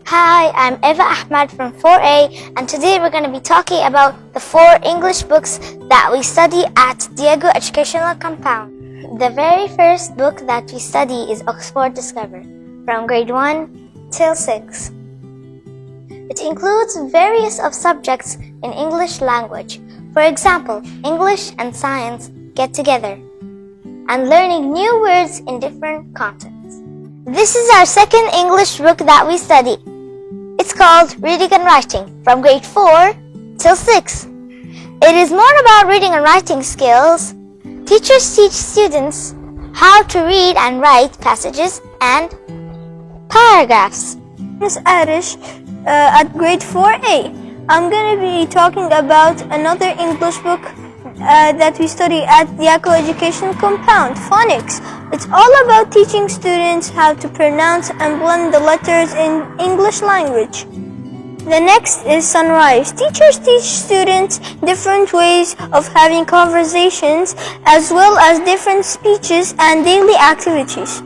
Hi, I'm Eva Ahmad from 4A, and today we're going to be talking about the 4 English books that we study at Dyako Educational Compound. The very first book that we study is Oxford Discover, from grade 1 till 6. It includes various of subjects in English language. For example, English and science get together, and learning new words in different contexts. This is our second English book that we study. It's called Reading and Writing, from grade 4 till 6. It is more about reading and writing skills. Teachers teach students how to read and write passages and paragraphs. Miss Arish at grade 4A. I'm going to be talking about another English book that we study at Dyako Education Compound, Phonics. It's all about teaching students how to pronounce and blend the letters in English language. The next is Sunrise. Teachers teach students different ways of having conversations as well as different speeches and daily activities.